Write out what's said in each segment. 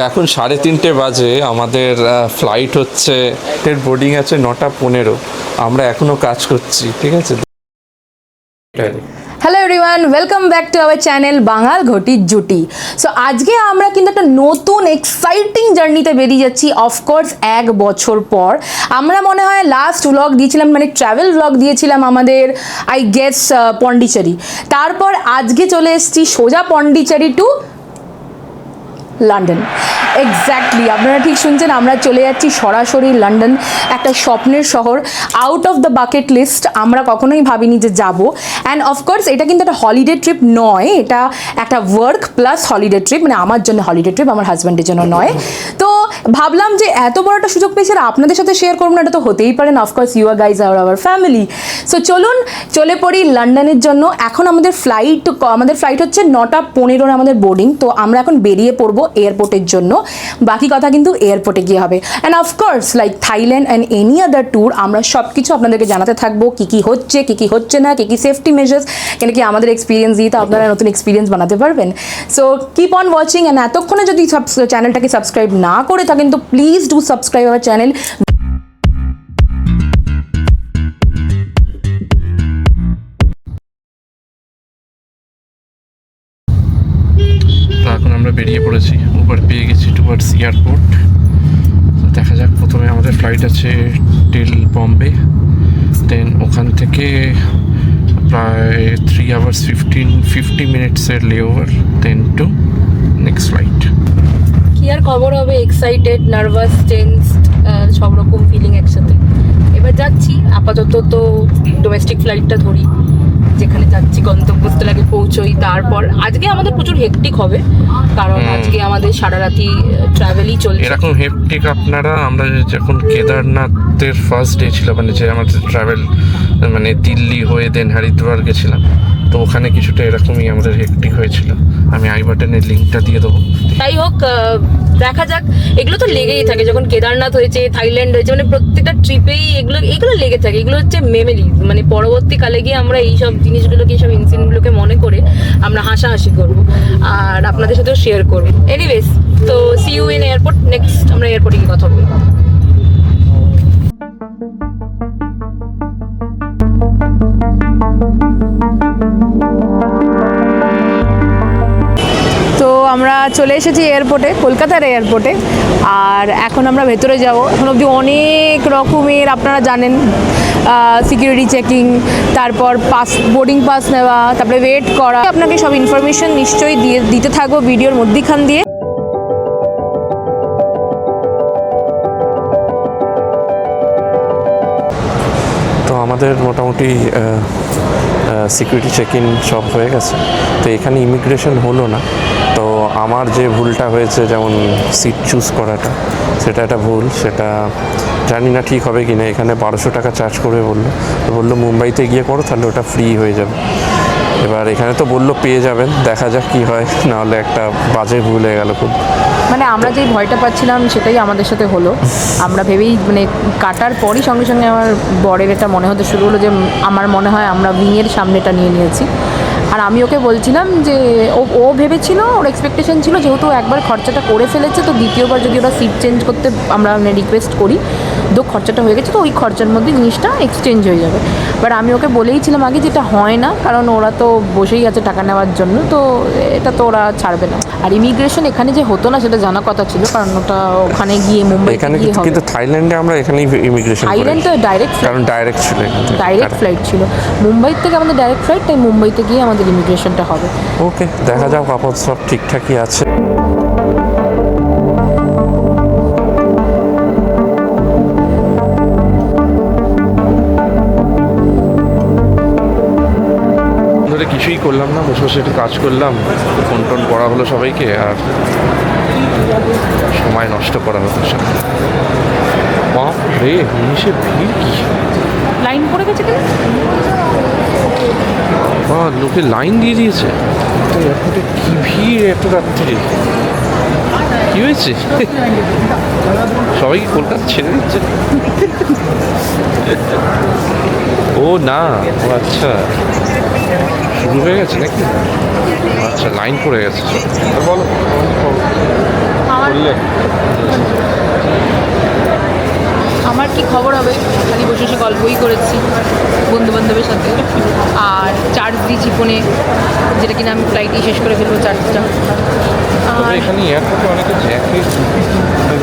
এখন 3:30 বাজে, আমাদের ফ্লাইট হচ্ছে, বোর্ডিং আছে 9:15। আমরা এখনো কাজ করছি, ঠিক আছে। Hello everyone, welcome back to our channel বাঙাল ঘটির জুটি। সো আজকে আমরা কিন্তু একটা নতুন এক্সাইটিং জার্নিতে বেরিয়ে যাচ্ছি। অফকোর্স 1 বছর পর আমরা মনে হয় লাস্ট ভ্লগ দিয়েছিলাম, মানে ট্রাভেল ভ্লগ দিয়েছিলাম আমাদের আই গেস পন্ডিচেরি। তারপর আজকে চলে এসেছি সোজা পন্ডিচেরি টু লন্ডন। এক্স্যাক্টলি, আপনারা ঠিক শুনছেন, আমরা চলে যাচ্ছি সরাসরি লন্ডন, একটা স্বপ্নের শহর, out of the bucket list. আমরা কখনোই ভাবিনি যে যাব। অ্যান্ড অফকোর্স এটা কিন্তু একটা হলিডে ট্রিপ নয়, এটা একটা ওয়ার্ক প্লাস হলিডে ট্রিপ, মানে আমার জন্য হলিডে ট্রিপ, আমার হাজব্যান্ডের জন্য নয়। তো ভাবলাম যে এত বড় একটা সুযোগ পেয়েছি আর আপনাদের সাথে শেয়ার করবো না, এটা তো হতেই পারে না। Of course you are guys are our family. So চলুন চলে পড়ি লন্ডনের জন্য। এখন আমাদের ফ্লাইট হচ্ছে 9:15 আমাদের বোর্ডিং। তো আমরা এখন বেরিয়ে পড়বো এয়ারপোর্টের জন্য। বাকি কথা কিন্তু এয়ারপোর্টে গিয়ে হবে। And of course like Thailand and any other tour আমরা সব কিছু আপনাদেরকে জানাতে থাকবো, কী কী হচ্ছে, কী কী হচ্ছে না, কী কী সেফটি মেজার্স, কেন কি আমাদের এক্সপিরিয়েন্স দিয়ে তো আপনারা নতুন এক্সপিরিয়েন্স বানাতে পারবেন। So keep on watching. And এতক্ষণে যদি চ্যানেলটাকে সাবস্ক্রাইব না করে থাকেন তো please do subscribe our channel. এখন আমরা বেরিয়ে পড়েছি, উবার পেয়ে গেছি টুয়ার্ডস এয়ারপোর্ট। দেখা যাক, প্রথমে আমাদের ফ্লাইট আছে টিল বম্বে, দেন ওখান থেকে প্রায় 3 hours 50 মিনিটসের লেওভার, দেন টু নেক্সট ফ্লাইট। কি আর খবর হবে, এক্সাইটেড, নার্ভাস, টেন্সড, সব রকম ফিলিং একসাথে। এবার যাচ্ছি, আপাতত তো ডোমেস্টিক ফ্লাইটটা ধরি, যেখানে যাচ্ছি গন্তব্যস্থলে পৌঁছোই। তারপর আজকে আমাদের প্রচুর হেক্টিক হবে, কারণ আজকে আমাদের সারা রাতি ট্রাভেলই চলছে। এরকম হেক্টিক আমরা যখন কেদারনাথের ফার্স্ট ডে ছিল, মানে যে আমাদের ট্রাভেল, মানে দিল্লি হয়ে দেন হরিদ্বার গেছিলাম, তো ওখানে কিছুটা এরকমই আমাদের হেক্টিক হয়েছিল। আমি আই বাটনের লিঙ্কটা দিয়ে দেবো। তাই হোক, দেখা যাক। এগুলো তো লেগেই থাকে, যখন কেদারনাথ হয়েছে, থাইল্যান্ড হয়েছে, মানে প্রত্যেকটা ট্রিপেই এগুলো লেগে থাকে। এগুলো হচ্ছে মেমোরি, মানে পরবর্তীকালে গিয়ে আমরা এইসব জিনিসগুলোকে, এইসব ইনসিডেন্টগুলোকে মনে করে আমরা হাসাহাসি করবো আর আপনাদের সাথেও শেয়ার করবো। এনিওয়েজ, তো see you in airport. Next আমরা এয়ারপোর্টে গিয়ে কথা বলবো। তো আমরা চলে এসেছি এয়ারপোর্টে, কলকাতার এয়ারপোর্টে। আর এখন আমরা ভেতরে যাব। এখন অবধি অনেক রকমের, আপনারা জানেন, সিকিউরিটি চেকিং, তারপর বোর্ডিং পাস নেওয়া, তারপরে ওয়েট করা। আপনাকে সব ইনফরমেশন নিশ্চয়ই দিতে থাকবো ভিডিওর মধ্যিখান দিয়ে। তো আমাদের মোটামুটি সিকিউরিটি চেক ইন সব হয়ে গেছে। তো এখানে ইমিগ্রেশন হলো না। তো আমার যে ভুলটা হয়েছে, যেমন সিট চুজ করাটা, সেটা একটা ভুল। সেটা জানি না ঠিক হবে কি না। এখানে 1200 টাকা চার্জ করে বললো মুম্বাইতে গিয়ে করো, তাহলে ওটা ফ্রি হয়ে যাবে। এবার এখানে তো বললো পেয়ে যাবেন, দেখা যাক কি হয়। নাহলে একটা বাজে ভুল হয়ে গেল খুব। মানে আমরা যেই ভয়টা পাচ্ছিলাম সেটাই আমাদের সাথে হলো। আমরা ভেবেই, মানে কাটার পরই সঙ্গে সঙ্গে আমার বরের এটা মনে হতে শুরু হলো যে আমার মনে হয় আমরা উইংয়ের সামনেটা নিয়ে নিয়েছি। আর আমি ওকে বলছিলাম যে ও ভেবেছিল, ওর এক্সপেকটেশন ছিল যেহেতু একবার খরচাটা করে ফেলেছে, তো দ্বিতীয়বার যদি ওরা সিট চেঞ্জ করতে আমরা রিকোয়েস্ট করি, তো খরচাটা হয়ে গেছে, তো ওই খরচার মধ্যে জিনিসটা এক্সচেঞ্জ হয়ে যাবে। বাট আমি ওকে বলেইছিলাম আগে যেটা হয় না, কারণ ওরা তো বসেই আছে টাকা নেওয়ার জন্য, তো এটা তো ওরা ছাড়বে না। আর ইমিগ্রেশন এখানে যে হতো না সেটা জানা কথা ছিল, কারণ ওটা ওখানে গিয়ে মুম্বাই গিয়ে হবে। কিন্তু থাইল্যান্ডে আমরা এখানেই ইমিগ্রেশন করি। থাইল্যান্ড তো ডাইরেক্ট, কারণ ডাইরেক্ট ছিল, ডাইরেক্ট ফ্লাইট ছিল মুম্বাই থেকে আমাদের ডাইরেক্ট ফ্লাইট, তাই মুম্বাইতে গিয়ে আমাদের ইমিগ্রেশনটা হবে। ওকে, দেখা যাক, আপাতত সব ঠিকঠাকই আছে। কিছুই করলাম না, বসে বসে একটু কাজ করলাম, ফোন টোন করা হলো সবাইকে, আর সময় নষ্ট করা হতো। বাপ রে, জিনিসের ভিড় কি! লাইন পড়ে গেছে কেন? লোকে লাইন দিয়ে দিয়েছে। তো এয়ারপোর্টে কি ভিড় এত রাত্রে! কি হয়েছে? সবাই কি কলকাতা ছেড়ে দিচ্ছে? ও না, ও আচ্ছা, শুরু হয়ে গেছে নাকি? আচ্ছা, লাইন পড়ে গেছে। বলো। আমার করলে আমার কি খবর হবে, খালি বসে বসে গল্পই করেছি বন্ধু বান্ধবের সাথে, আর চার্জ দিয়েছি ফোনে, যেটা কিনা আমি ফ্লাইটেই শেষ করে ফেলবো চার্জটা। তবে এখানে এয়ারপোর্টে অনেকে জ্যাকেট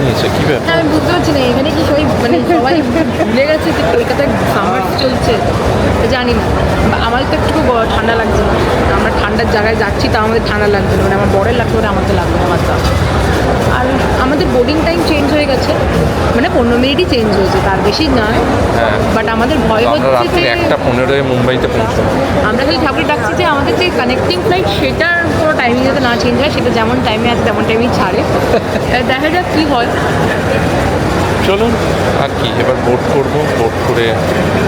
নিয়েছে, কী ব্যাপার? হ্যাঁ, আমি বুঝতে পারছি না এখানে কি সবাই মানে সবাই ভুলে গেছে যে কলকাতায় সামার চলছে, জানি না। আমাদের তো একটু ঠান্ডা লাগছে না, আমরা ঠান্ডার জায়গায় যাচ্ছি, তা আমাদের ঠান্ডা লাগছে না, মানে আমার বরের লাগবে না, আমাদের লাগবে না বাচ্চা। আর আমাদের বোর্ডিং টাইম চেঞ্জ হয়ে গেছে, মানে 15 মিনিটই চেঞ্জ হয়েছে, তার বেশি নয়। হ্যাঁ, বাট আমাদের ভয় আমরা হচ্ছে রাত্রি যে 1:15 মুম্বাইতে পৌঁছাবো। আমরা খালি ঠাকুর ডাকছি যে আমাদের যে কানেক্টিং ফ্লাইট সেটার কোনো টাইমিং যাতে না চেঞ্জ হয়, সেটা যেমন টাইমে আছে তেমন টাইমেই ছাড়ে। দেখা যাক কী হয়। চলুন, আর কি এবার বোট করবো, বোট করে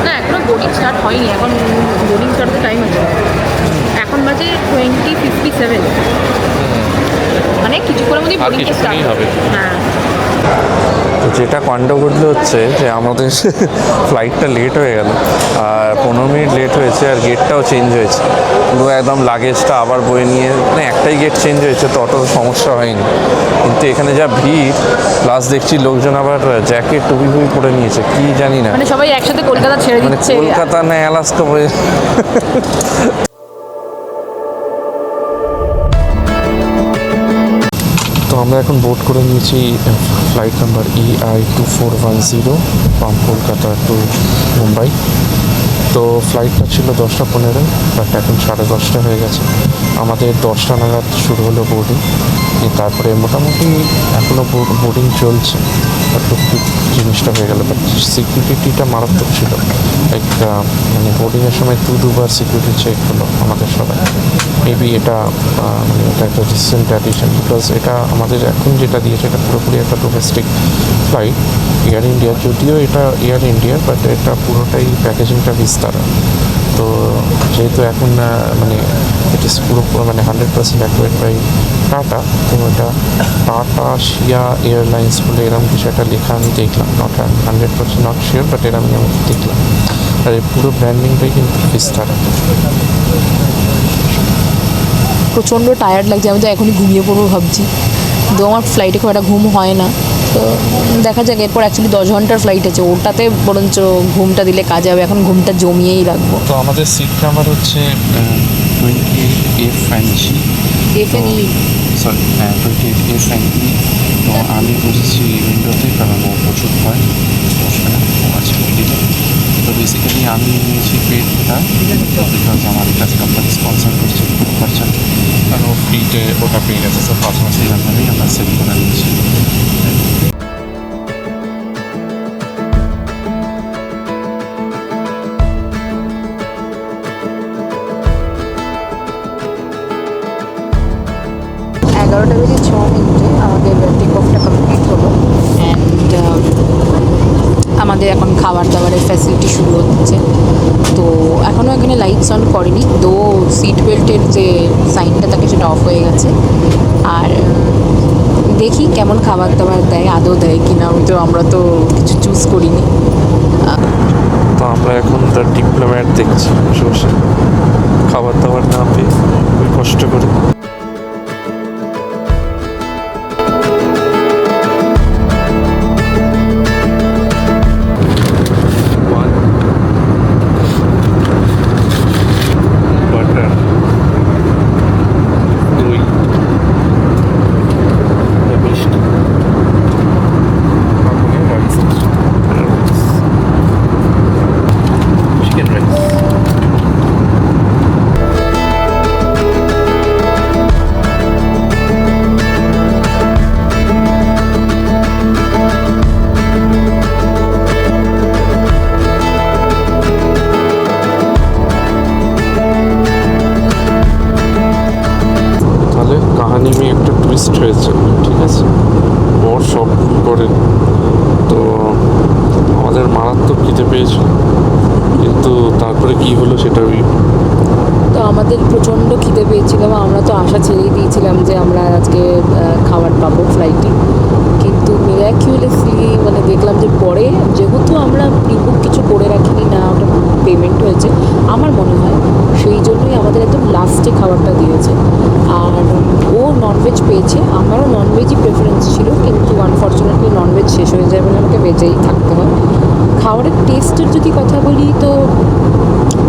না, এখনও বোর্ডিং স্টার্ট হয়নি, এখন বোর্ডিং স্টার্টের টাইম আছে, এখন বাজে 20:57, মানে কিছুক্ষণের মধ্যেই আর বোর্ডিংটা স্টার্ট কিছুক্ষণই হবে। হ্যাঁ। তো যেটা কাণ্ড ঘটলো হচ্ছে যে আমাদের ফ্লাইটটা লেট হয়ে গেল, আর 15 মিনিট লেট হয়েছে, আর গেটটাও চেঞ্জ হয়েছে, পুরো একদম লাগেজটা আবার বয়ে নিয়ে, মানে একটাই গেট চেঞ্জ হয়েছে, তো অত সমস্যা হয়নি। কিন্তু এখানে যা ভিড়, প্লাস দেখছি লোকজন আবার জ্যাকেট টুপি ফুপি পরে নিয়েছে, কি জানি না, মানে সবাই একসাথে কলকাতা ছেড়ে মানে দিচ্ছে। কলকাতা না অ্যালাস্কা বয়ে। তো আমরা এখন বোট করে নিয়েছি flight number EI2410 from Kolkata to Mumbai. তো ফ্লাইটটা ছিল 10:15, বাট এখন 10:30 হয়ে গেছে। আমাদের 10টা নাগাদ শুরু হলো বোর্ডিং, তারপরে মোটামুটি এখনও বোর্ডিং চলছে, বাট জিনিসটা হয়ে গেল। বাট সিকিউরিটিটা মারাত্মক ছিল, লাইক মানে বোর্ডিংয়ের সময় দুবার সিকিউরিটি চেক হলো আমাদের সবাই। মেবি এটা মানে এটা একটা রিসেন্ট অ্যাডিশন, বিকজ এটা আমাদের এখন যেটা দিয়েছে এটা পুরোপুরি একটা ডোমেস্টিক ফ্লাইট, এয়ার ইন্ডিয়া, যদিও এটা এয়ার ইন্ডিয়া, বাট এটা পুরোটাই প্যাকেজিংটা বিস্তারা। তো যেহেতু এখন মানে ইট ইস পুরো মানে 100% অ্যাকুয়েড বাই টাটা, তো এটা টাটা শিয়া এয়ারলাইন্স বলে এরকম কিছু একটা লেখা আমি দেখলাম, নট 100% নট শিওর, বাট এরকম আমি দেখলাম। আর এই পুরো ব্র্যান্ডিংটাই কিন্তু বিস্তারা। প্রচণ্ড টায়ার্ড লাগছে, আমি তো এখনই ঘুমিয়ে পড়বো ভাবছি, তো আমার ফ্লাইটে খুব একটা ঘুম হয় না। তো দেখা যাক, এরপর অ্যাকচুয়ালি 10 ঘন্টার ফ্লাইট আছে, ওটাতে বরঞ্চ ঘুমটা দিলে কাজে হবে, এখন ঘুমটা জমিয়েই রাখবো। তো আমাদের সিট নাম্বার হচ্ছে 28F&G, সরি 28F&E। তো আমি বসেছি উইন্ডোতে, কারণ ও প্রচুর ভয়, বসবে না, ও আছে মিডিলে। তো বেসিক্যালি আমি নিয়েছি পেডটা, বিকজ আমার এটা কোম্পানি স্পন্সর করছে খরচা, কারণ ও ফ্রিতে ওটা পেয়ে গেছে, তো 5 মাসের জন্যই আমরা সেট করে নিয়েছি। এগারোটা বেজে 6 মিনিটে আমাদের টেক অফটা কমপ্লিট হলো, অ্যান্ড আমাদের এখন খাবার দাবারের ফ্যাসিলিটি শুরু হচ্ছে। তো এখনও এখানে লাইটস অন করেনি, তো সিট বেল্টের যে সাইনটা থাকে সেটা অফ হয়ে গেছে। আর দেখি কেমন খাবার দাবার দেয়, আদৌ দেয় কি না, আমরা তো কিছু চুজ করিনি। তো আমরা এখন দ্য ডিপ্লোম্যাট দেখছি বসে বসে, খাবার দাবার না পেয়ে খুবই কষ্ট করে। কাহানি একটা টুইস্ট হয়েছে, ঠিক আছে, বর সব ভুল করে। তো আমাদের মারাত্মক খিদে পেয়েছিল, কিন্তু তারপরে কি হলো সেটাই। তো আমাদের প্রচণ্ড খিদে পেয়েছিল, আমরা তো আশা ছেড়েই দিয়েছিলাম যে আমরা আজকে খাবার পাবো ফ্লাইটে, কিন্তু মিরাকিউলাসলি মানে দেখলাম যে পরে, যেহেতু আমরা প্রিবুক কিছু করে রাখিনি না, ওটা পেমেন্ট হয়েছে আমার মনে হয়, সেই জন্যই আমাদের একদম লাস্টে খাবারটা দিয়েছে। আর ও ননভেজ পেয়েছে, আমারও ননভেজই প্রেফারেন্স ছিল, কিন্তু আনফর্চুনেটলি ননভেজ শেষ হয়ে যায় বলে আমাকে ভেজেই থাকতে হয়। খাবারের টেস্টের যদি কথা বলি তো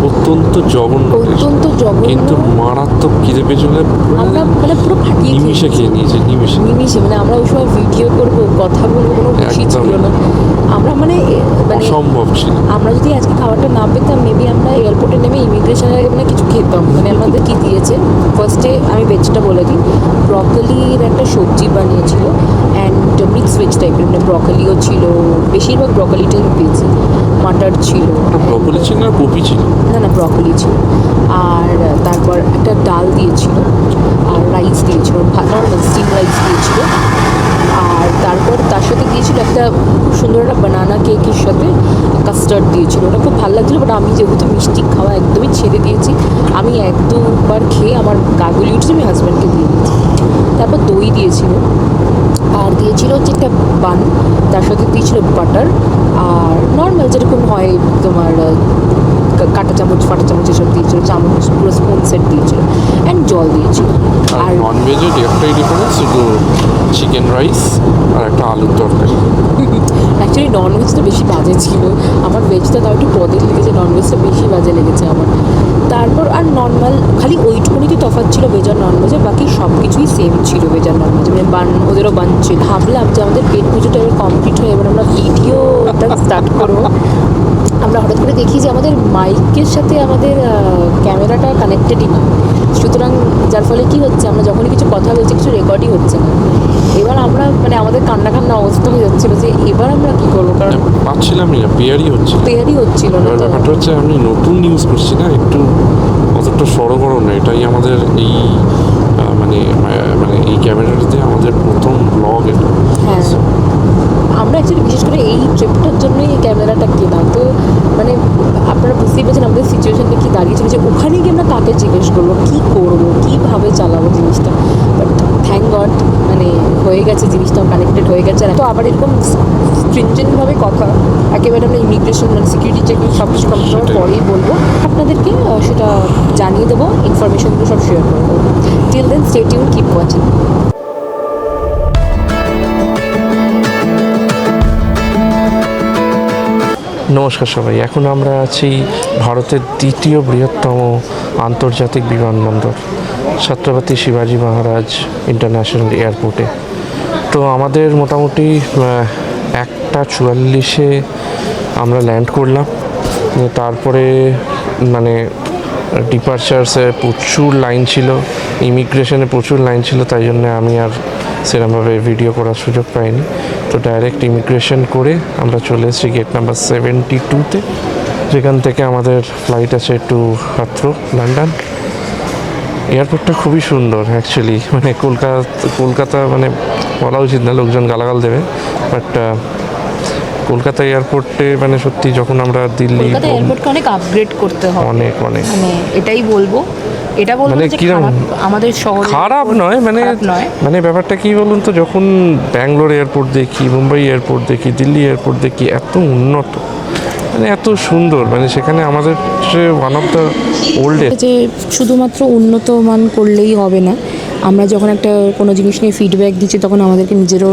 অত্যন্ত জঘন্য taste। অত্যন্ত জঘন্য, কিন্তু মারাত্মক খিদে পেয়েছিলে, আমরা মানে পুরো ফাটিয়ে নিমিশে খেয়ে নিয়েছে নিমিশে। মানে আমরা ওই সময় ভিডিও করবো, কথা বলবো, কোনো খুশি ছিল একদমই। না। আমরা মানে অসম্ভব ছিল। আমরা যদি আজকে খাবারটা না পেতাম, মেবি আমরা এয়ারপোর্টে নেমে ইমিগ্রেশনে মানে কিছু খেতাম। মানে আমাদের কি দিয়েছে, ফার্স্টে আমি ভেজটা বলে দিই, ব্রকলির একটা সবজি বানিয়েছিল অ্যান্ড মিক্স ভেজ টাইপের, মানে ব্রকলিও ছিল, বেশিরভাগ ব্রকলিটাই পেয়েছি, মাটার ছিল, ব্রকলি ছিল না কপি ছিল? না ব্রকলি ছিল, আর তারপর একটা ডাল দিয়েছিল, আর রাইস দিয়েছিল, নর্মাল স্টিম রাইস দিয়েছিল, আর তারপর তার সাথে দিয়েছিল একটা খুব সুন্দর একটা বানানা কেকের সাথে কাস্টার্ড দিয়েছিল। ওটা খুব ভালো লাগছিলো, বাট আমি যেহেতু মিষ্টি খাওয়া একদমই ছেড়ে দিয়েছি, আমি এক দুবার খেয়ে আমার গা গুলিয়ে উঠছে, আমি হাজব্যান্ডকে দিয়ে দিয়েছি। তারপর দই দিয়েছিল, আর দিয়েছিল হচ্ছে একটা বান, তার সাথে দিয়েছিল বাটার, আর নর্মাল যেরকম হয় তোমার কাঁটা চামচ ফাটা চামচ এসব দিয়েছিল, চামচ পুরো স্পুন সেট দিয়েছিল, অ্যান্ড জল দিয়েছিল। আর আর ননভেজের একটাই ডিফারেন্স, শুধু চিকেন রাইস আর একটা আলুর তরকারি। অ্যাকচুয়ালি ননভেজটা বেশি বাজে ছিল, আমার ভেজটা তাও একটু পদের লেগেছে, ননভেজটা বেশি বাজে লেগেছে আমার। তারপর আর নর্মাল খালি ওইটুকুনি তো তফাৎ ছিল ভেজ আর ননভেজে, বাকি সব কিছুই সেম ছিল ভেজ আর ননভেজে, মানে বান ওদেরও বান ছিল। ভাবলাম যে আমাদের পেট পুজোটা এবার কমপ্লিট হয়ে এবার আমরা ভিডিওটা স্টার্ট করবো। আমরা হঠাৎ করে দেখি যে আমাদের মাইকের সাথে আমাদের ক্যামেরাটা কানেক্টেডই না, সুতরাং যার ফলে কি হচ্ছে, আমরা যখনই কিছু কথা বলছি কিছু রেকর্ডই হচ্ছে না। এবার আমরা মানে আমাদের কান্না কান্না অবস্থা হয়ে যাচ্ছিলো যে এবার আমরা কী করবো, কারণ পাচ্ছিলামই না, পেয়ারই হচ্ছে না। তৈরি হচ্ছিল না। এবার তো ব্যাপারটা হচ্ছে আমি নতুন নিউজ করছি না, একটু অতটা সড়গড় না, এটাই আমাদের এই মানে এই ক্যামেরাটাতে আমাদের প্রথম ব্লগ এটা। হ্যাঁ, আমরা অ্যাকচুয়ালি বিশেষ করে এই ট্রিপটার জন্যই এই ক্যামেরাটা কেনা। তো মানে আপনারা বুঝতেই পারছেন আমাদের সিচুয়েশানটা কি দাঁড়িয়েছিল, যে ওখানে গিয়ে আমরা কাকে জিজ্ঞেস করবো, কী করবো, কীভাবে চালাবো জিনিসটা। বাট থ্যাংক গড মানে হয়ে গেছে, জিনিসটাও কানেক্টেড হয়ে গেছে। আর তো আবার এরকম স্ট্রিনজেন্টভাবে কথা একেবারে আমরা ইমিগ্রেশন মানে সিকিউরিটি চেকিং সব কিছু কমপ্লিট হওয়ার পরেই বলবো আপনাদেরকে, সেটা জানিয়ে দেবো, ইনফরমেশনগুলো সব শেয়ার করে দেবো। Till then stay tuned, keep watching. নমস্কার সবাই, এখন আমরা আছি ভারতের দ্বিতীয় বৃহত্তম আন্তর্জাতিক বিমানবন্দর ছত্রপতি শিবাজি মহারাজ ইন্টারন্যাশনাল এয়ারপোর্টে। তো আমাদের মোটামুটি 1:44-এ আমরা ল্যান্ড করলাম। তারপরে মানে ডিপারচার্সে প্রচুর লাইন ছিল, ইমিগ্রেশনে প্রচুর লাইন ছিল, তাই জন্য আমি আর সেরকমভাবে ভিডিও করার সুযোগ পাইনি। তো ডাইরেক্ট ইমিগ্রেশন করে আমরা চলে এসেছি গেট নাম্বার 72-তে, যেখান থেকে আমাদের ফ্লাইট আছে টু হাথ্রো, লন্ডন। এয়ারপোর্টটা খুবই সুন্দর অ্যাকচুয়ালি, মানে কলকাতা মানে বলা উচিত না, লোকজন গালাগাল দেবে, বাট কলকাতা এয়ারপোর্টে মানে সত্যি যখন আমরা দিল্লি কলকাতা এয়ারপোর্টকে অনেক আপগ্রেড করতে হবে, অনেক মানে এটাই বলবো। এটা বলবো মানে যে কিরকম? খারাপ আমাদের শহরে খারাপ নয়, মানে ব্যাপারটা কি বলুন তো, যখন ব্যাঙ্গালোর এয়ারপোর্ট দেখি, মুম্বাই এয়ারপোর্ট দেখি, দিল্লি এয়ারপোর্ট দেখি, এত উন্নত, মানে এত সুন্দর, মানে সেখানে আমাদের ওয়ান অফ দ্য ওল্ডেস্ট। যে শুধুমাত্র উন্নত মান করলেই হবে না, আমরা যখন একটা কোনো জিনিস নিয়ে ফিডব্যাক দিচ্ছি তখন আমাদেরকে নিজেরও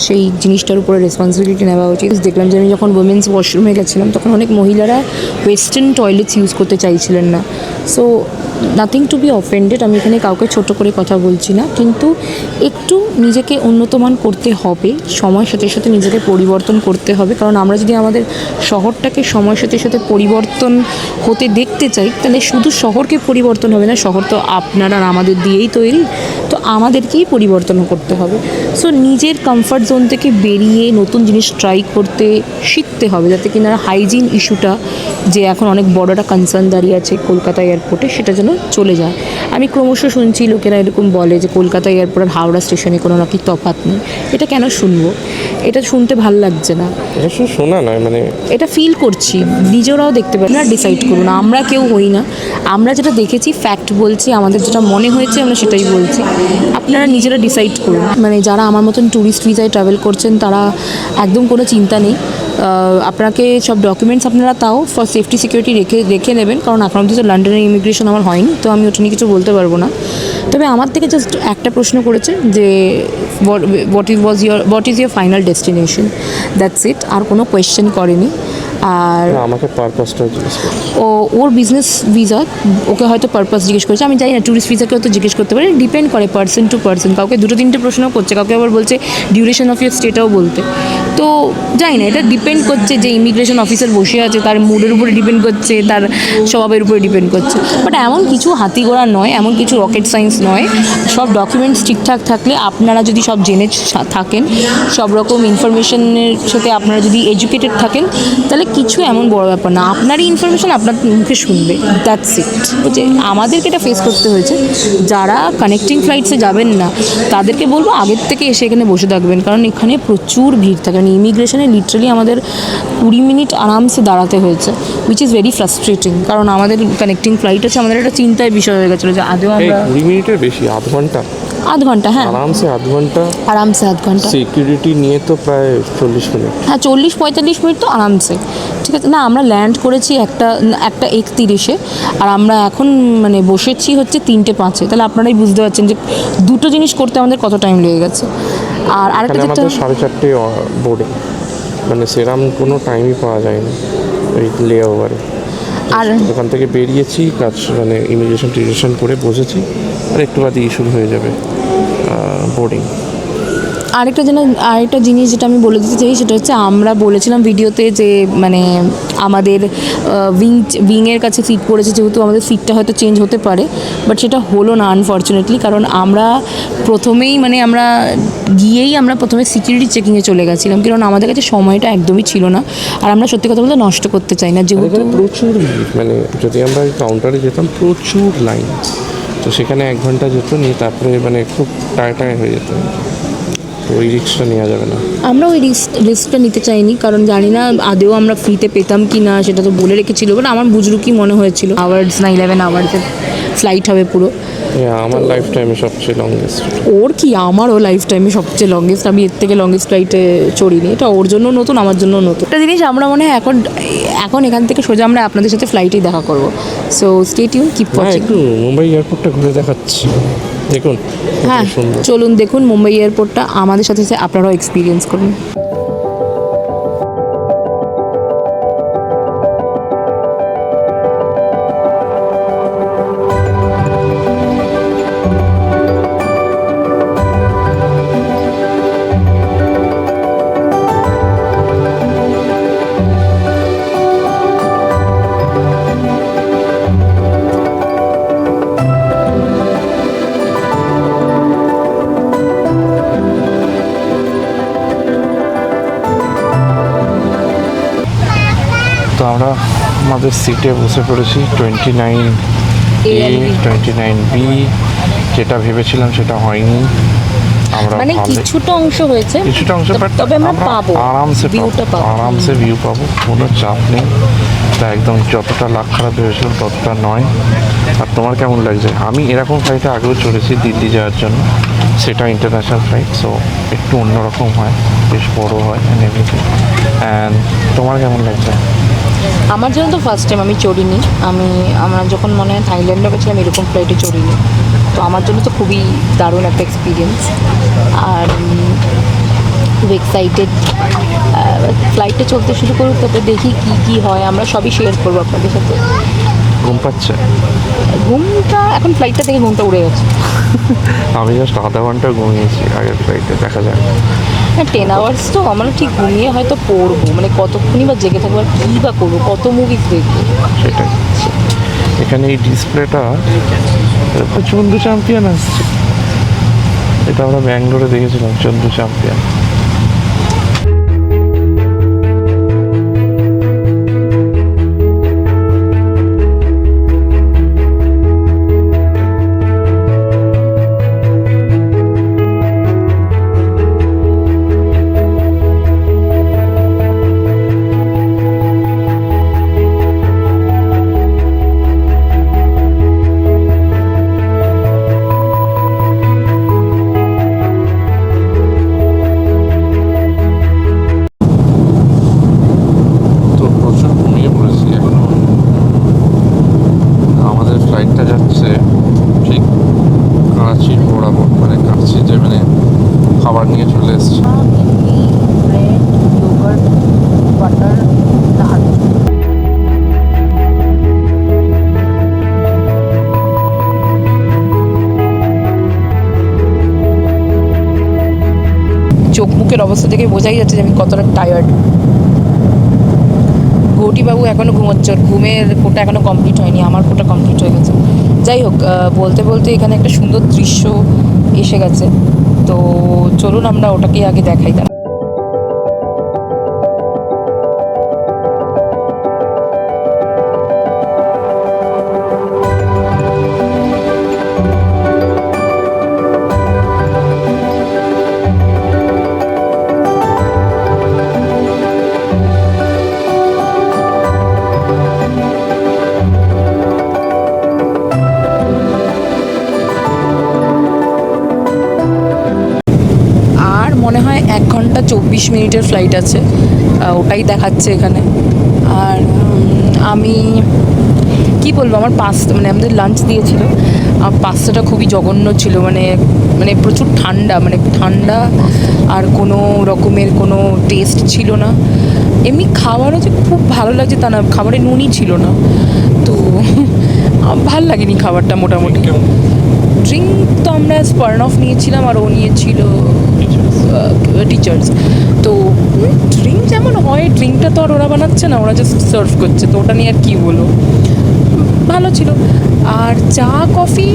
সেই জিনিসটার উপরে রেসপন্সিবিলিটি নেওয়া উচিত। দেখলাম যে আমি যখন উইমেন্স ওয়াশরুমে গেছিলাম তখন অনেক মহিলারা ওয়েস্টার্ন টয়লেটস ইউজ করতে চাইছিলেন না। So nothing to be offended, আমি এখানে কাউকে ছোট করে কথা বলছি না, কিন্তু একটু নিজেকে উন্নতমান করতে হবে, সময়ের সাথে সাথে নিজেকে পরিবর্তন করতে হবে। কারণ আমরা যদি আমাদের শহরটাকে সময়ের সাথে সাথে পরিবর্তন হতে দেখতে চাই, তাহলে শুধু শহরকে পরিবর্তন হবে না, শহর তো আপনারা আর আমাদের দিয়েই তৈরি, তো আমাদেরকেই পরিবর্তন করতে হবে। সো নিজের কমফর্ট জোন থেকে বেরিয়ে নতুন জিনিস ট্রাই করতে শিখতে হবে, যাতে কিনা হাইজিন ইস্যুটা যে এখন অনেক বড় একটা কনসার্ন দাঁড়িয়ে আছে কলকাতা এয়ারপোর্টে, সেটা যেন চলে যায়। আমি ক্রমশ শুনছি লোকেরা এরকম বলে যে কলকাতা এয়ারপোর্ট আর হাওড়া স্টেশনে কোনো নাকি তফাৎ নেই। এটা কেন শুনবো? এটা শুনতে ভাল লাগছে না, এটা শুধু শোনা নয়, মানে এটা ফিল করছি, নিজেরাও দেখতে পারি না। ডিসাইড করুন, আমরা কেউ হই না, আমরা যেটা দেখেছি ফ্যাক্ট বলছি, আমাদের যেটা মনে হয়েছে আমরা সেটাই বলছি, আপনারা নিজেরা ডিসাইড করুন। মানে যারা আমার মতন ট্যুরিস্ট ভিসায় ট্রাভেল করছেন তারা একদম কোনো চিন্তা নেই, আপনাকে সব ডকুমেন্টস আপনারা তাও ফর সেফটি সিকিউরিটি রেখে নেবেন, কারণ এখন অবধি তো লন্ডনের ইমিগ্রেশন আমার হয়নি, তো আমি ওটা নিয়ে কিছু বলতে পারবো না। তবে আমার থেকে জাস্ট একটা প্রশ্ন করেছে যে what is your final destination, that's it, আর কোনো কোয়েশ্চেন করেনি। আর আমাকে পারপাসটা জিজ্ঞেস করে। ওর বিজনেস ভিসা, ওকে হয়তো পারপাস জিজ্ঞেস করেছে, আমি জানি না, ট্যুরিস্ট ভিসাকেও তো জিজ্ঞেস করতে পারে, ডিপেন্ড করে পার্সন টু পার্সন, কাউকে দুটো তিনটে প্রশ্ন করছে, কাউকে আবার বলছে ডিউরেশন অফ ইয়ার স্টেটাও বলতে, তো জানি না, এটা ডিপেন্ড করছে যে ইমিগ্রেশন অফিসার বসে আছে তার মুডের উপরে ডিপেন্ড করছে, তার স্বভাবের উপরে ডিপেন্ড করছে। বাট এমন কিছু হাতিগোড়া নয়, এমন কিছু রকেট সায়েন্স নয়, সব ডকুমেন্টস ঠিকঠাক থাকলে, আপনারা যদি সব জেনে থাকেন, সব রকম ইনফরমেশনের সাথে আপনারা যদি এডুকেটেড থাকেন, তাহলে কিছু এমন বড় ব্যাপার না, আপনারই ইনফরমেশন আপনার মুখে শুনবে, দ্যাটস ইট। যে আমাদেরকে এটা ফেস করতে হয়েছে, যারা কানেক্টিং ফ্লাইটসে যাবেন না তাদেরকে বলবো আগের থেকে এসে এখানে বসে থাকবেন, কারণ এখানে প্রচুর ভিড় থাকে, মানে ইমিগ্রেশনে লিটারালি আমাদের 20 মিনিট আরামসে দাঁড়াতে হয়েছে, উইচ ইজ ভেরি ফ্রাস্ট্রেটিং, কারণ আমাদের কানেক্টিং ফ্লাইট আছে, আমাদের একটা চিন্তার বিষয় হয়ে গেছিলো যে আদৌ এই আমরা 20 মিনিটের বেশি, আধ ঘন্টা, আধ ঘন্টা, হ্যাঁ আরামসে আধ ঘন্টা, আরামসে আধ ঘন্টা, সিকিউরিটি নিয়ে তো প্রায় 40 মিনিট। হ্যাঁ 40-45 মিনিট তো আরামসে, ঠিক আছে। না আমরা ল্যান্ড করেছি একটা 1:31-এ, আর আমরা এখন মানে বসেছি হচ্ছে 3:05-এ, তাহলে আপনারাই বুঝতে পারছেন যে দুটো জিনিস করতে আমাদের কত টাইম লেগে গেছে। আর আরেকটা এখানে যেটা, আমাদের 4:30 বোর্ডিং, মানে সেরকম কোনো টাইমই পাওয়া যায়নি ওই লে ওভারে। আর ওখান থেকে বেরিয়েছি, কাজ মানে ইমিগ্রেশন টিগ্রেশন করে বসেছি, আর একটু বাদেই শুরু হয়ে যাবে বোর্ডিং। আরেকটা জিনিস যেটা আমি বলে দিতে চাই, সেটা হচ্ছে আমরা বলেছিলাম ভিডিওতে যে মানে আমাদের উইংয়ের কাছে সিট পড়েছে, যেহেতু আমাদের সিটটা হয়তো চেঞ্জ হতে পারে, বাট সেটা হলো না আনফর্চুনেটলি, কারণ আমরা প্রথমেই মানে আমরা গিয়েই আমরা প্রথমে সিকিউরিটি চেকিংয়ে চলে গেছিলাম, কারণ আমাদের কাছে সময়টা একদমই ছিল না, আর আমরা সত্যি কথা বলতে নষ্ট করতে চাই না, যেহেতু এখানে প্রচুর ভিড়, মানে যদি আমরা কাউন্টারে যেতাম প্রচুর লাইন, তো সেখানে 1 ঘন্টা যেত, নিয়ে তারপরে মানে খুব টায়ার্ড হয়ে যেত, তো ওই রিস্কটা নেওয়া যাবে না। আমরা ওই রিস্কটা নিতে চাইনি, কারণ জানি না আদেও আমরা ফ্রিতে পেতাম কি না, সেটা তো বলে রেখেছিল, বাট আমার বুজরুকি মনে হয়েছিল আওয়ার্স না 11 আওয়ার্সের ফ্লাইট হবে পুরো। আমার লাইফ টাইমে সবচেয়ে লংগেস্ট। ওর কি, আমারও লাইফ টাইমে সবচেয়ে লংগেস্ট, আমি এর থেকে লংগেস্ট ফ্লাইটে চড়িনি, এটা ওর জন্য নতুন, আমার জন্য নতুন একটা জিনিস। আমরা মনে হয় এখন এখান থেকে সোজা আমরা আপনাদের সাথে ফ্লাইটেই দেখা করবো, so stay tuned, keep watching. একটু মুম্বাই এয়ারপোর্টটা ঘুরে দেখাচ্ছি, দেখুন হ্যাঁ সুন্দর। চলুন দেখুন মুম্বাই এয়ারপোর্টটা, আমাদের সাথে সাথে আপনারাও এক্সপিরিয়েন্স করুন। তো আমরা আমাদের সিটে বসে পড়েছি 29A 29B, যেটা ভেবেছিলাম সেটা হয়নি। আমরা মানে কিছুটা অংশ হয়েছে, কিছুটা অংশ, বাট তবে আমরা পাবো, আরামসে ভিউটা পাবো, আরামসে ভিউ পাবো, কোনো চাপ নেই। তা একদম যতটা লাখ খারাপ ভেবেছিলাম ততটা নয়। আর তোমার কেমন লাগছে? আমি এরকম ফ্লাইটে আগেও চড়েছি দিল্লি যাওয়ার জন্য, সেটা ইন্টারন্যাশনাল ফ্লাইট, সো একটু অন্যরকম হয়, বেশ বড়ো হয় অ্যান্ড এভরিথিং। অ্যান্ড তোমার কেমন লাগছে? আমার জন্য তো ফার্স্ট টাইম আমি চড়িনি, আমরা যখন মনে হয় থাইল্যান্ডে গেছিলাম এরকম ফ্লাইটে চড়িনি, তো আমার জন্য তো খুবই দারুণ একটা এক্সপিরিয়েন্স, আর খুব এক্সাইটেড। ফ্লাইটে চলতে শুরু করুক, তারপরে দেখি কী হয়, আমরা সবই শেয়ার করবো আপনাদের সাথে। ঘুম পাচ্ছে? ঘুমটা এখন ফ্লাইটটা থেকে ঘুমটা উড়ে গেছে। আমি জাস্ট আধা ঘন্টা ঘুমিয়েছি আগের ফ্লাইটে, দেখা যাক। হ্যাঁ 10 আওয়ার্স তো আমরা ঠিক ঘুমিয়ে হয়তো পড়বো, মানে কতক্ষণই বা জেগে থাকবো, আর কী বা করবো, কত মুভিজ দেখবো। সেটাই। এখানে এই ডিসপ্লেটা চন্দু চ্যাম্পিয়ন আসছে, এটা আমরা ব্যাঙ্গালোরে দেখেছিলাম, চন্দু চ্যাম্পিয়ন। চোখ মুখের অবস্থা থেকে বোঝাই যাচ্ছে যে আমি কতটা টায়ার্ড। ঘটিবাবু এখনও ঘুমোচ্ছে, ওর ঘুমের কোটা এখনও কমপ্লিট হয়নি, আমার কোটা কমপ্লিট হয়ে গেছে। যাই হোক, বলতে বলতে এখানে একটা সুন্দর দৃশ্য এসে গেছে, তো চলুন আমরা ওটাকেই আগে দেখাই। তারা মনে হয় 1 ঘন্টা 24 মিনিটের ফ্লাইট আছে, ওটাই দেখাচ্ছে এখানে। আর আমি কি বলবো, আমার পাস্তা মানে আমাদের লাঞ্চ দিয়েছিল, আর পাস্তাটা খুবই জঘন্য ছিল, মানে মানে প্রচুর ঠান্ডা, মানে ঠান্ডা, আর কোনো রকমের কোনো টেস্ট ছিল না। এমনি খাবারও যে খুব ভালো লাগছে তা না, খাবারে নুনই ছিল না, তো ভাল লাগেনি খাবারটা মোটামুটি। ড্রিঙ্ক তো আমরা স্পার্নফ নিয়েছিলাম, আর ও নিয়েছিল টিচার্স। তো ড্রিঙ্ক যেমন হয়, ড্রিঙ্কটা তো আর ওরা বানাচ্ছে না, ওরা জাস্ট সার্ভ করছে, তো ওটা নিয়ে আর কী বলো, ভালো ছিল। আর চা কফি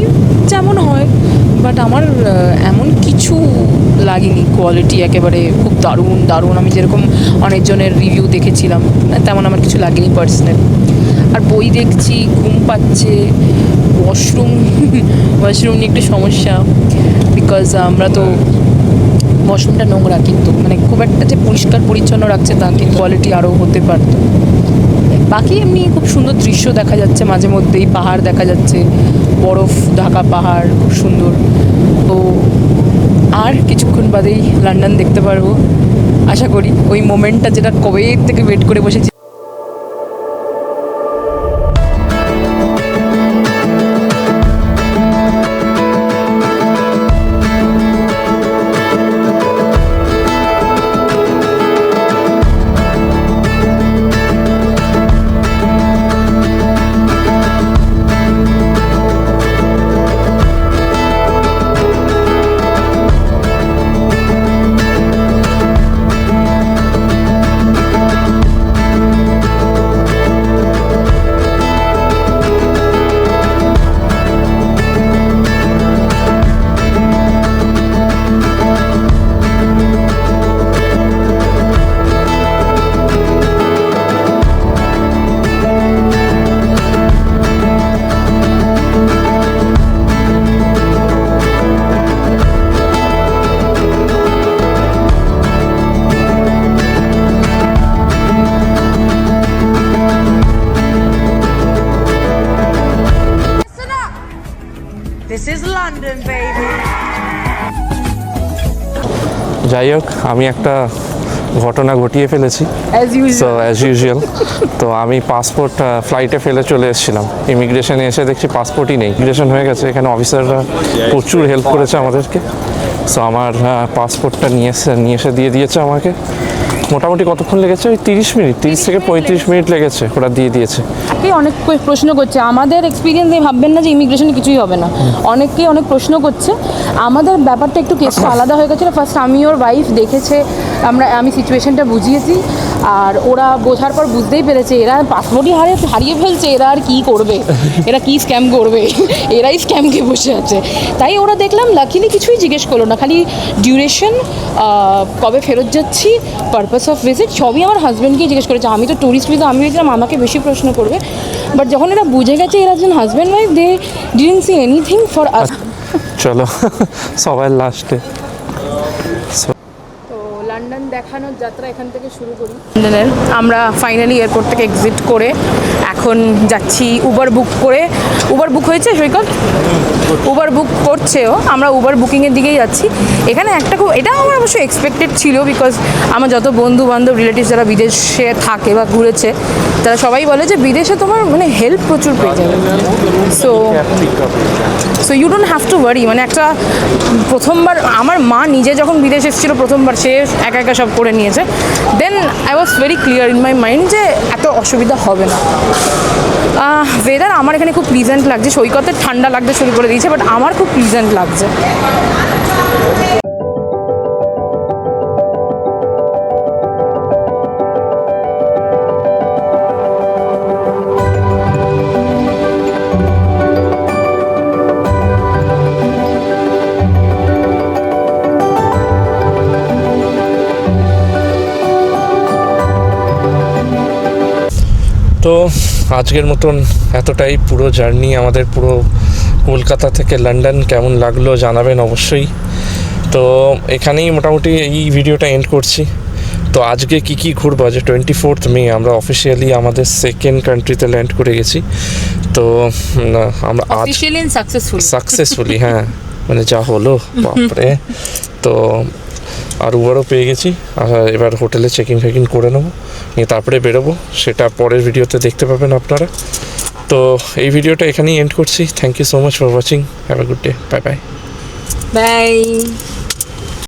যেমন হয়, বাট আমার এমন কিছু লাগেনি, কোয়ালিটি একেবারে খুব দারুণ দারুণ। আমি যেরকম অনেকজনের রিভিউ দেখেছিলাম তেমন আমার কিছু লাগেনি পার্সোনাল। আর বই দেখছি, ঘুম পাচ্ছে, ওয়াশরুম নিয়ে একটু সমস্যা, বিকজ আমরা তো ওয়াশরুমটা নোংরা, কিন্তু মানে খুব একটা যে পরিষ্কার পরিচ্ছন্ন রাখছে তা, কিন্তু কোয়ালিটি আরও হতে পারত। বাকি এমনি খুব সুন্দর দৃশ্য দেখা যাচ্ছে, মাঝে মধ্যেই পাহাড় দেখা যাচ্ছে, বরফ ঢাকা পাহাড়, খুব সুন্দর। তো আর কিছুক্ষণ বাদেই লন্ডন দেখতে পারবো আশা করি, ওই মোমেন্টটা যেটা কবে থেকে ওয়েট করে বসেছি। This is London, baby. যাই হোক, আমি একটা ঘটনা ঘটিয়ে ফেলেছি, as usual. So as usual. তো আমি পাসপোর্ট ফ্লাইটে ফেলে চলে এসেছিলাম, ইমিগ্রেশনে এসে দেখছি পাসপোর্টই নেই। ইমিগ্রেশন হয়ে গেছে, এখানে অফিসাররা প্রচুর হেল্প করেছে আমাদেরকে। সো আমার পাসপোর্টটা নিয়ে এসে দিয়ে দিয়েছে আমাকে। মোটামুটি কতক্ষণ লেগেছে? ওই 30 মিনিট, 30 থেকে 35 মিনিট লেগেছে, ওরা দিয়ে দিয়েছে। অনেক প্রশ্ন করছে, আমাদের এক্সপিরিয়েন্সে ভাববেন না যে ইমিগ্রেশনে কিছুই হবে না, অনেকেই অনেক প্রশ্ন করছে। আমাদের ব্যাপারটা একটু কেসটা আলাদা হয়ে গেছিলো। ফার্স্ট আমি ওর ওয়াইফ দেখেছে, আমি সিচুয়েশনটা বুঝিয়েছি, আর ওরা বোঝার পর বুঝতেই পেরেছে এরা পাসপোর্টই হারিয়ে ফেলছে, এরা আর কী করবে, এরা কী স্ক্যাম করবে, এরাই স্ক্যামকে বসে আছে। তাই ওরা দেখলাম লাকিলি কিছুই জিজ্ঞেস করলো না, খালি ডিউরেশন, কবে ফেরত যাচ্ছি, পারপাস অফ ভিজিট, সবই আমার হাজব্যান্ডকেই জিজ্ঞেস করেছে। আমি তো ট্যুরিস্ট ভিসা, আমি ভেবেছিলাম আমাকে বেশি প্রশ্ন করবে, বাট যখন এরা বুঝে গেছে এরা একজন husband wife, they didn't see anything for us. চলো সবাই লাস্টে। তো লন্ডন দেখানোর যাত্রা এখান থেকে শুরু করি। লন্ডনের আমরা ফাইনালি এয়ারপোর্ট থেকে এক্সিট করে এখন যাচ্ছি উবার বুক করে। উবার বুক হয়েছে সৈকত? উবার বুক করছেও, আমরা উবার বুকিংয়ের দিকেই যাচ্ছি। এখানে একটা খুব, এটা আমার অবশ্যই এক্সপেক্টেড ছিল, বিকজ আমার যত বন্ধু বান্ধব রিলেটিভস যারা বিদেশে থাকে বা ঘুরেছে, তারা সবাই বলে যে বিদেশে তোমার মানে হেল্প প্রচুর পেয়ে যাবে। So you don't have to worry. মানে একটা প্রথমবার আমার মা নিজে যখন বিদেশ এসেছিলো প্রথমবার, সে একা একা সব করে নিয়েছে। Then I was very clear in my mind যে এত অসুবিধা হবে না। ওয়েদার আমার এখানে খুব প্লিজেন্ট লাগছে। সৈকতের ঠান্ডা লাগতে শুরু করে দিয়েছে, বাট আমার খুব প্লিজেন্ট লাগছে। তো আজকের মতন এতটাই, পুরো জার্নি আমাদের পুরো কলকাতা থেকে লন্ডন কেমন লাগলো জানাবেন অবশ্যই। তো এখানেই মোটামুটি এই ভিডিওটা এন্ড করছি। তো আজকে কি ঘুরবো, যে 24 মে আমরা অফিসিয়ালি আমাদের সেকেন্ড কান্ট্রিতে ল্যান্ড করে গেছি। তো আমরা আজ অফিশিয়ালি এন্ড সাকসেসফুলি, হ্যাঁ মানে যা হলো বাপরে। তো আর উবারও পেয়ে গেছি, আর এবার হোটেলে চেকিং ফেকিং করে নেবো, নিয়ে তারপরে বেরোবো, সেটা পরের ভিডিওতে দেখতে পাবেন আপনারা। তো এই ভিডিওটা এখানেই এন্ড করছি। Thank you so much for watching, have a good day, bye bye. By.